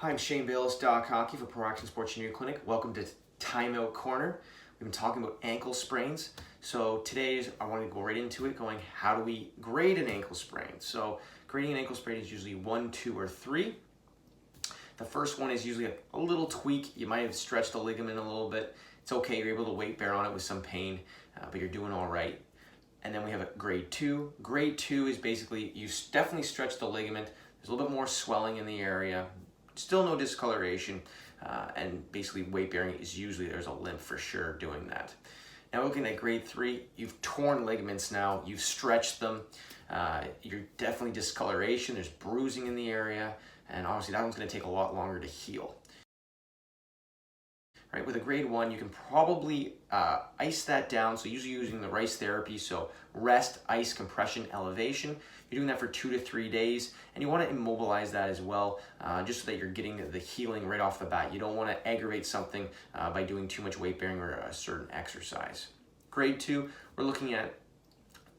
Hi, I'm Shane Bayless, Doc Hockey for Pro Action Sports Injury Clinic. Welcome to Timeout Corner. We've been talking about ankle sprains. So today I want to go right into it, going how do we grade an ankle sprain? So grading an ankle sprain is usually 1, 2, or 3. The first one is usually a little tweak. You might have stretched the ligament a little bit. It's okay, you're able to weight bear on it with some pain, but you're doing all right. And then we have a grade 2. Grade 2 is basically you definitely stretch the ligament. There's a little bit more swelling in the area. Still no discoloration, and basically weight bearing is usually there's a limp for sure doing that. Now looking at grade 3, you've torn ligaments now, you've stretched them, you're definitely discoloration, there's bruising in the area, and obviously that one's going to take a lot longer to heal. Right, with a grade 1, you can probably ice that down, so usually using the RICE therapy, so rest, ice, compression, elevation. You're doing that for 2 to 3 days, and you want to immobilize that as well, just so that you're getting the healing right off the bat. You don't want to aggravate something by doing too much weight bearing or a certain exercise. Grade 2, we're looking at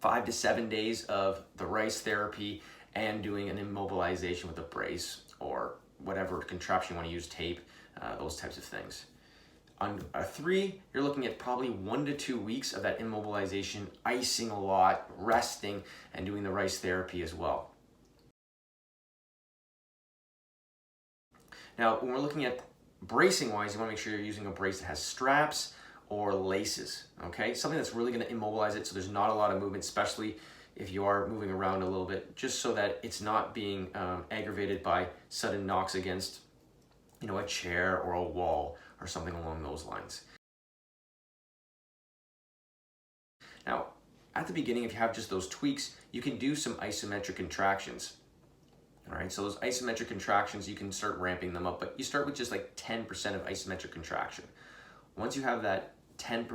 5 to 7 days of the RICE therapy and doing an immobilization with a brace or whatever contraption you want to use, tape, those types of things. On a 3, you're looking at probably 1 to 2 weeks of that immobilization, icing a lot, resting, and doing the RICE therapy as well. Now, when we're looking at bracing wise, you want to make sure you're using a brace that has straps or laces, okay? Something that's really going to immobilize it so there's not a lot of movement, especially if you are moving around a little bit, just so that it's not being aggravated by sudden knocks against, a chair or a wall or something along those lines. Now, at the beginning, if you have just those tweaks, you can do some isometric contractions. All right, so those isometric contractions, you can start ramping them up, but you start with just like 10% of isometric contraction. Once you have that 10%,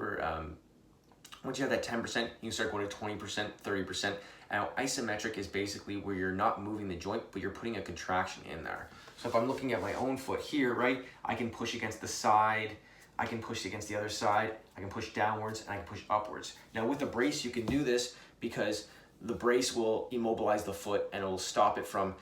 you can start going to 20%, 30%. Now, isometric is basically where you're not moving the joint, but you're putting a contraction in there. So if I'm looking at my own foot here, right, I can push against the side, I can push against the other side, I can push downwards, and I can push upwards. Now with the brace, you can do this because the brace will immobilize the foot and it will stop it from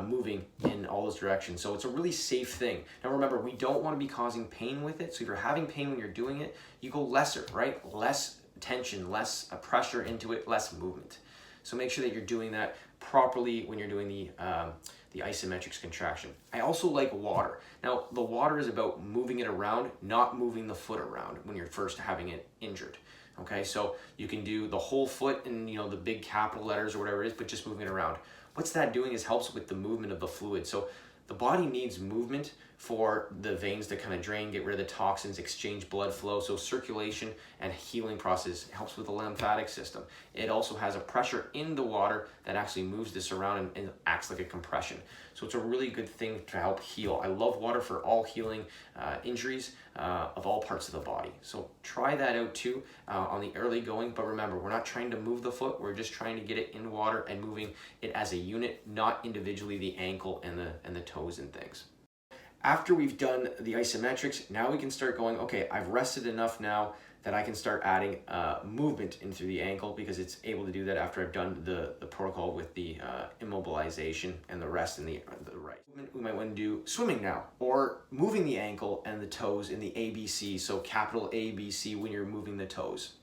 moving in all those directions. So it's a really safe thing. Now remember, we don't want to be causing pain with it. So if you're having pain when you're doing it, you go lesser, right? Less tension, less pressure into it, less movement. So make sure that you're doing that properly when you're doing the isometric contraction. I also like water. Now, the water is about moving it around, not moving the foot around when you're first having it injured. Okay, so you can do the whole foot in the big capital letters or whatever it is, but just moving it around. What's that doing is helps with the movement of the fluid. So the body needs movement for the veins to kind of drain, get rid of the toxins, exchange blood flow. So circulation and healing process helps with the lymphatic system. It also has a pressure in the water that actually moves this around and acts like a compression. So it's a really good thing to help heal. I love water for all healing injuries of all parts of the body. So try that out too on the early going. But remember, we're not trying to move the foot. We're just trying to get it in water and moving it as a unit, not individually the ankle and the toes and things. After we've done the isometrics, now we can start going, okay, I've rested enough now that I can start adding movement in through the ankle because it's able to do that after I've done the protocol with the immobilization and the rest in the right. We might want to do swimming now, or moving the ankle and the toes in the ABC, so capital ABC when you're moving the toes.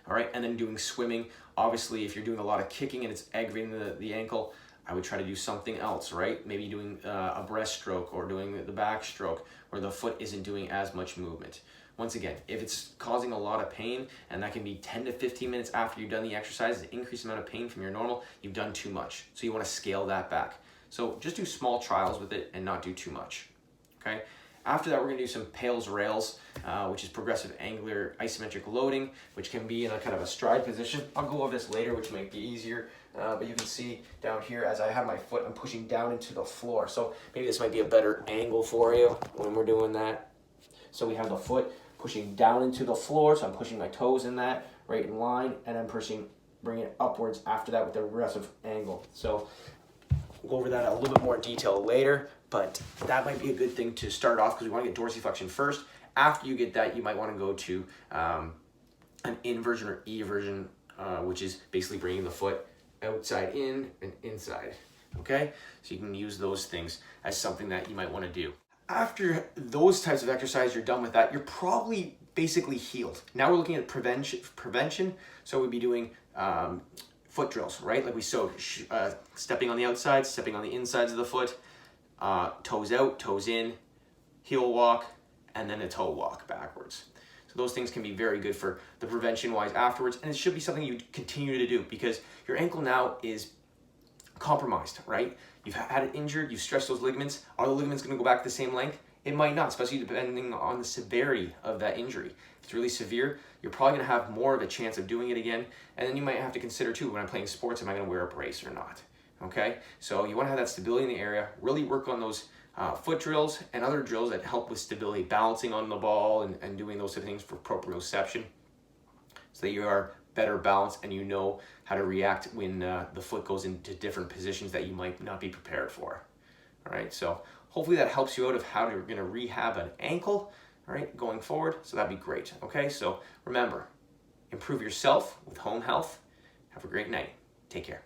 All right, and then doing swimming. Obviously, if you're doing a lot of kicking and it's aggravating the ankle, I would try to do something else, right? Maybe doing a breaststroke or doing the backstroke where the foot isn't doing as much movement. Once again, if it's causing a lot of pain, and that can be 10 to 15 minutes after you've done the exercise, the increased amount of pain from your normal, you've done too much. So you want to scale that back. So just do small trials with it and not do too much, okay? After that, we're going to do some Pales rails, which is progressive angular isometric loading, which can be in a kind of a stride position. I'll go over this later, which might be easier, but you can see down here as I have my foot, I'm pushing down into the floor. So maybe this might be a better angle for you when we're doing that. So we have the foot pushing down into the floor, so I'm pushing my toes in that, right in line, and I'm bringing it upwards after that with the progressive angle. So we'll go over that in a little bit more detail later, but that might be a good thing to start off because we want to get dorsiflexion first. After you get that, you might want to go to an inversion or eversion, which is basically bringing the foot outside in and inside. okay? So you can use those things as something that you might want to do. After those types of exercise, you're done with that, you're probably basically healed. Now we're looking at prevention. So we'd be doing foot drills, right? Like we showed, stepping on the outside, stepping on the insides of the foot, toes out, toes in, heel walk, and then a toe walk backwards. So those things can be very good for the prevention wise afterwards, and it should be something you continue to do because your ankle now is compromised, right? You've had it injured, you've stretched those ligaments. Are the ligaments going to go back the same length? It might not, especially depending on the severity of that injury. If it's really severe, you're probably going to have more of a chance of doing it again. And then you might have to consider too, when I'm playing sports, am I going to wear a brace or not? Okay, so you want to have that stability in the area. Really work on those foot drills and other drills that help with stability, balancing on the ball and doing those type of things for proprioception, so that you are better balanced and you know how to react when the foot goes into different positions that you might not be prepared for. All right, so hopefully that helps you out of how you're going to rehab an ankle, all right, going forward. So that'd be great. Okay, so remember, improve yourself with home health. Have a great night. Take care.